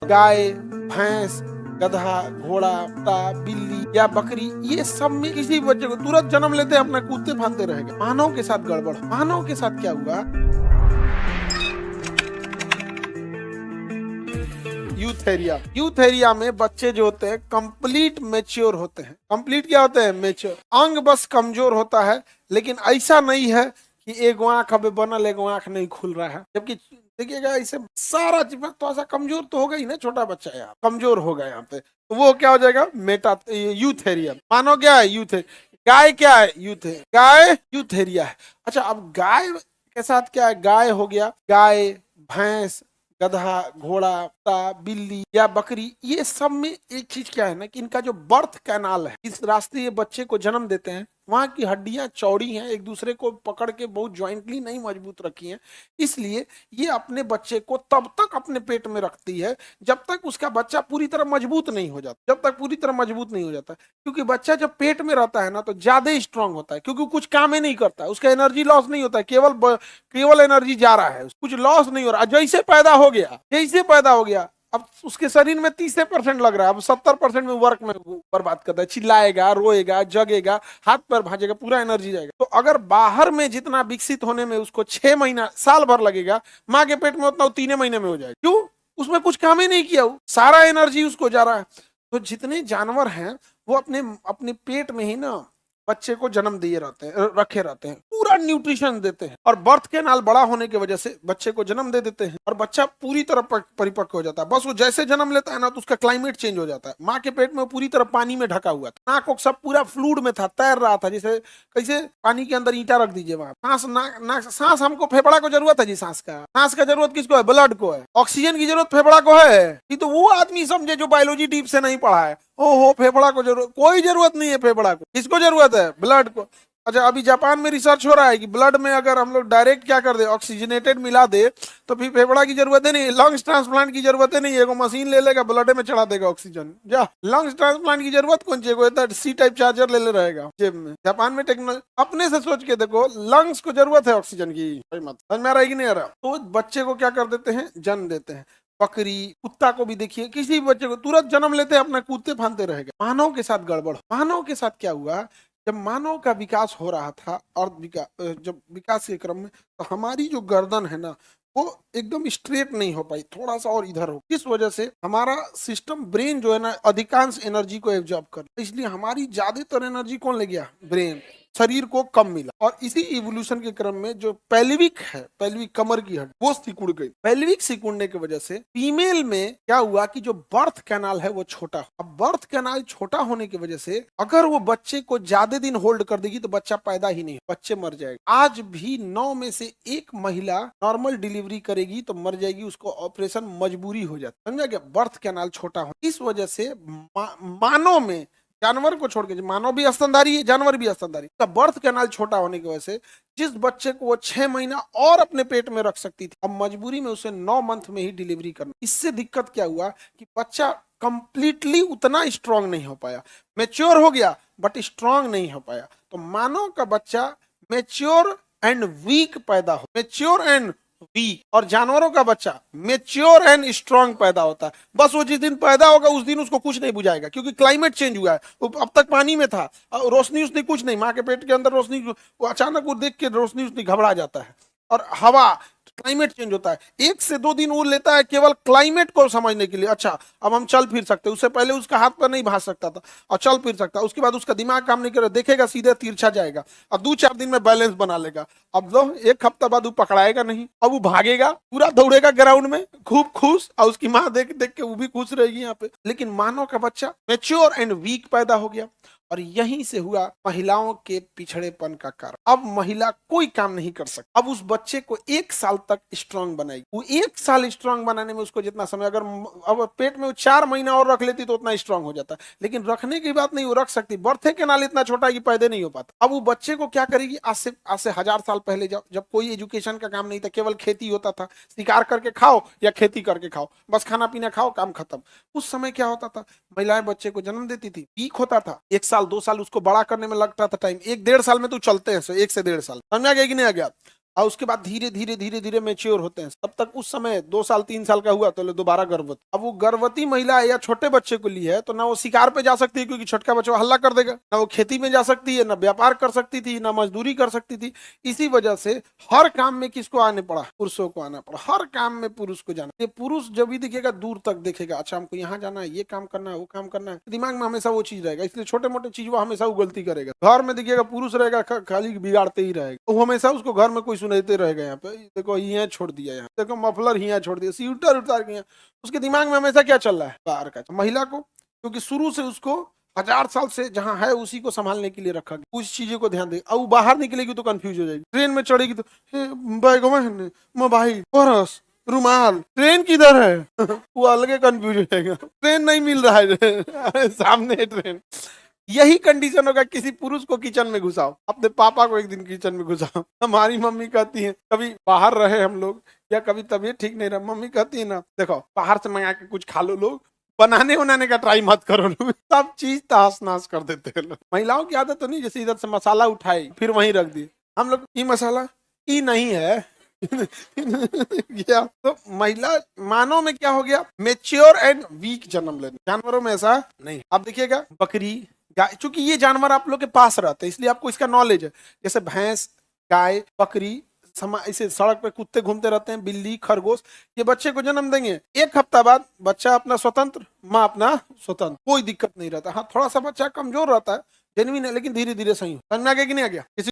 गाय, भैंस, गधा, घोड़ा, कुत्ता, बिल्ली या बकरी, ये सब में किसी बच्चे को तुरंत जन्म लेते अपना कूदते फांदते रहेगा। मानव के साथ गड़बड़। मानव के साथ क्या हुआ? यूथ एरिया में बच्चे जो होते हैं कंप्लीट मेच्योर होते हैं। कंप्लीट क्या होते हैं? मेच्योर। अंग बस कमजोर होता है, लेकिन ऐसा नहीं है कि एक आंख अभी बनल एक आंख नहीं खुल रहा है। जबकि देखिएगा ऐसे सारा चीज थोड़ा सा कमजोर तो होगा ही ना, छोटा बच्चा यहाँ कमजोर होगा यहाँ पे, तो वो क्या हो जाएगा? Youth area. मानो क्या है? यूथ है। गाय क्या है? यूथ है। गाय यूथ एरिया है। अच्छा, अब गाय के साथ क्या है? गाय हो गया, गाय, भैंस, गधा, घोड़ा, कुत्ता, बिल्ली या बकरी, ये सब में एक चीज क्या है ना कि इनका जो बर्थ कैनाल है, इस रास्ते ये बच्चे को जन्म देते हैं, वहां की हड्डियां चौड़ी हैं, एक दूसरे को पकड़ के बहुत ज्वाइंटली नहीं मजबूत रखी हैं, इसलिए ये अपने बच्चे को तब तक अपने पेट में रखती है जब तक उसका बच्चा पूरी तरह मजबूत नहीं हो जाता। जब तक पूरी तरह मजबूत नहीं हो जाता, क्योंकि बच्चा जब पेट में रहता है ना तो ज्यादा स्ट्रांग होता है, क्योंकि कुछ काम ही नहीं करता है, उसका एनर्जी लॉस नहीं होता है, केवल एनर्जी जा रहा है, कुछ लॉस नहीं हो रहा। जैसे पैदा हो गया अब उसके शरीर में 30% लग रहा है, अब 70% में वर्क में बर्बाद करता है, चिल्लाएगा, रोएगा, जगेगा, हाथ पैर भाजेगा, पूरा एनर्जी जाएगा। तो अगर बाहर में जितना विकसित होने में उसको 6 महीना साल भर लगेगा, माँ के पेट में उतना 3 महीने में हो जाएगा। क्यों? उसमें कुछ काम ही नहीं किया, वो सारा एनर्जी उसको जा रहा है। तो जितने जानवर हैं वो अपने अपने पेट में ही ना बच्चे को जन्म दिए रहते हैं, रखे रहते हैं, पूरा न्यूट्रिशन देते हैं, और बर्थ कैनाल बड़ा होने की वजह से बच्चे को जन्म दे देते हैं, और बच्चा पूरी तरह परिपक्व हो जाता है। बस वो जैसे जन्म लेता है ना तो उसका क्लाइमेट चेंज हो जाता है। माँ के पेट में पूरी तरह पानी में ढका हुआ था, नाक सब पूरा फ्लूड में था, तैर रहा था, जैसे कैसे पानी के अंदर ईंटा रख दीजिए वहां। सांस हमको फेफड़ा को जरूरत है जी, सांस का जरूरत किसको है? ब्लड को है। ऑक्सीजन की जरूरत फेफड़ा को है। ये तो वो आदमी समझे जो बायोलॉजी डीप से नहीं पढ़ा है। ओहो, फेफड़ा को जरूरत, कोई जरूरत नहीं है फेफड़ा को। किसको जरूरत है? ब्लड को। अच्छा, अभी जापान में रिसर्च हो रहा है कि ब्लड में अगर हम लोग डायरेक्ट क्या कर दे, ऑक्सीजनेटेड मिला दे, तो फिर फेफड़ा की जरूरत है नहीं, लंग्स ट्रांसप्लांट की जरूरत है नहीं, एगो मशीन ले लेगा ब्लड में चढ़ा देगा ऑक्सीजन। जा, लंग्स ट्रांसप्लांट की जरूरत कौन चाहिए? सी टाइप चार्जर ले रहेगा जेब में। जापान में टेक्नोलॉजी, अपने से सोच के देखो, लंग्स को जरूरत है ऑक्सीजन की। मत समझ में आ रहा है कि नहीं आ रहा? तो बच्चे को क्या कर देते हैं? जन्म देते हैं। बकरी, कुत्ता को भी देखिए, किसी बच्चे को तुरंत जन्म लेते अपना कूदते फांदते रहेगा। मानव के साथ गड़बड़। मानव के साथ क्या हुआ? जब मानव का विकास हो रहा था और जब विकास के क्रम में, तो हमारी जो गर्दन है ना वो एकदम स्ट्रेट नहीं हो पाई, थोड़ा सा और इधर हो। इस वजह से हमारा सिस्टम, ब्रेन जो है ना, अधिकांश एनर्जी को एब्जॉर्ब कर, इसलिए हमारी ज्यादातर एनर्जी कौन ले गया? ब्रेन। शरीर को कम मिला, और इसी इवोल्यूशन के क्रम में जो पेल्विक है, पेल्विक कमर की हड्डी, वो सिकुड़ गई। पेल्विक सिकुड़ने की वजह से फीमेल में क्या हुआ कि जो बर्थ कैनाल है वो छोटा। अब बर्थ कैनाल छोटा होने की वजह से अगर वो बच्चे को ज्यादा दिन होल्ड कर देगी तो बच्चा पैदा ही नहीं, बच्चे मर जाएगा। आज भी 9 में से 1 महिला नॉर्मल डिलीवरी करेगी तो मर जाएगी, उसको ऑपरेशन मजबूरी हो जाती है। समझा क्या? बर्थ कैनाल छोटा हो। इस वजह से मानव में, जानवर को छोड़ के, मानव भी स्तनधारी है, जानवर भी स्तनधारी, का बर्थ कैनाल छोटा होने की वजह से जिस बच्चे को वो 6 महीना और अपने पेट में रख सकती थी, अब मजबूरी में उसे 9 मंथ में ही डिलीवरी करना। इससे दिक्कत क्या हुआ कि बच्चा कंप्लीटली उतना स्ट्रांग नहीं हो पाया। मेच्योर हो गया बट स्ट्रांग नहीं हो पाया। तो मानव का बच्चा मेच्योर एंड वीक पैदा हो, मेच्योर एंड वीक, और जानवरों का बच्चा मेच्योर एंड स्ट्रांग पैदा होता है। बस वो जिस दिन पैदा होगा उस दिन उसको कुछ नहीं बुझाएगा, क्योंकि क्लाइमेट चेंज हुआ है। वो अब तक पानी में था, रोशनी उसने कुछ नहीं, माँ के पेट के अंदर रोशनी, वो अचानक वो देख के रोशनी उसने घबरा जाता है। और हवा, क्लाइमेट चेंज होता है, 1 से 2 दिन वो लेता है केवल क्लाइमेट को समझने के लिए। अच्छा, अब हम चल फिर सकते, उससे पहले उसका हाथ पर नहीं भाग सकता था, और चल फिर सकता। उसके बाद उसका दिमाग काम नहीं कर, देखेगा सीधे तिरछा जाएगा, और 2-4 दिन में बैलेंस बना लेगा। अब लो 1 हफ्ता बाद वो पकड़ाएगा नहीं, अब वो भागेगा, पूरा दौड़ेगा ग्राउंड में खूब खुश, और उसकी माँ देख देख के वो भी खुश रहेगी यहाँ पे। लेकिन मानव का बच्चा मेच्योर एंड वीक पैदा हो गया, और यहीं से हुआ महिलाओं के पिछड़ेपन का कारण। अब महिला कोई काम नहीं कर सकती। अब उस बच्चे को 1 साल तक स्ट्रांग बनाएगी। वो 1 साल स्ट्रांग बनाने में उसको जितना समय, अगर अब पेट में 4 महीना और रख लेती तो उतना स्ट्रांग हो जाता, लेकिन रखने की बात नहीं, वो रख सकती। बर्थे के नाल इतना छोटा है कि पैदा नहीं हो पाता। अब वो बच्चे को क्या करेगी? आज से 1000 साल पहले जब कोई एजुकेशन का काम नहीं था, केवल खेती होता था, शिकार करके खाओ या खेती करके खाओ, बस खाना पीना खाओ, काम खत्म। उस समय क्या होता था? महिलाएं बच्चे को जन्म देती थी, वीक होता था, 1 साल 2 साल उसको बड़ा करने में लगता था टाइम, 1-1.5 साल में तो चलते हैं, 1 से 1.5 साल। समझ आ गया कि नहीं आ गया? और उसके बाद धीरे धीरे धीरे धीरे मेच्योर होते हैं। तब तक उस समय 2 साल 3 साल का हुआ तो ले दोबारा गर्भवती। अब वो गर्भवती महिला या छोटे बच्चे को ली है तो ना वो शिकार पे जा सकती है क्योंकि छोटका बच्चा हल्ला कर देगा, ना वो खेती में जा सकती है, ना व्यापार कर सकती थी, ना मजदूरी कर सकती थी। इसी वजह से हर काम में किसको आने पड़ा, पुरुषों को आना पड़ा। हर काम में पुरुष को जाना। ये पुरुष जब भी दिखेगा दूर तक देखेगा, अच्छा हमको यहाँ जाना है, ये काम करना है, वो काम करना है, दिमाग में हमेशा वो चीज रहेगा। इसलिए छोटे मोटे चीज वो हमेशा वो गलती करेगा। घर में देखिएगा पुरुष रहेगा खाली बिगाड़ते ही रहेगा, वो हमेशा उसको घर में कोई सुनाते रहेगा। यहाँ पे देखो यहाँ छोड़ दिया, यहाँ देखो मफलर यहाँ छोड़ दिया, स्वेटर उतार के, उसके दिमाग में हमेशा क्या चल रहा है, बाहर का। महिला को क्योंकि शुरू से उसको 1000 साल से जहाँ है उसी को संभालने के लिए रखा गया, उस चीजों को ध्यान दे। अब वो बाहर निकलेगी तो कंफ्यूज हो जाएगी, ट्रेन में चढ़ेगी तो बैग, मोबाइल, पर्स, रुमाल, ट्रेन किधर है वो अलग कंफ्यूज हो जाएगा, ट्रेन नहीं मिल रहा है सामने ट्रेन। यही कंडीशन होगा किसी पुरुष को किचन में घुसाओ। अपने पापा को एक दिन किचन में घुसाओ। हमारी मम्मी कहती है, कभी बाहर रहे हम लोग या कभी तबीयत ठीक नहीं रहा, मम्मी कहती है ना, देखो बाहर से मंगा के कुछ खा लो, लोग बनाने उनाने का ट्राई मत करो, लोग सब चीज तहस नहस कर देते हैं लोग। महिलाओं की आदत तो नहीं, जैसे इधर से मसाला उठाए फिर वहीं रख दिए, हम लोग ये मसाला ये नहीं है क्या तो महिला मानव में क्या हो गया, मेच्योर एंड वीक जन्म लेने। जानवरों में ऐसा नहीं। अब देखिएगा बकरी, गाय, चूंकि ये जानवर आप लोग के पास रहते हैं इसलिए आपको इसका नॉलेज है। जैसे भैंस, गाय, बकरी, इसे सड़क पे कुत्ते घूमते रहते हैं, बिल्ली, खरगोश, ये बच्चे को जन्म देंगे। 1 हफ्ता बाद बच्चा अपना स्वतंत्र, माँ अपना स्वतंत्र, कोई दिक्कत नहीं रहता। हाँ थोड़ा सा बच्चा कमजोर रहता है, जेन्युइन है, लेकिन धीरे धीरे सही हो। समझ में आ गया कि नहीं आ गया?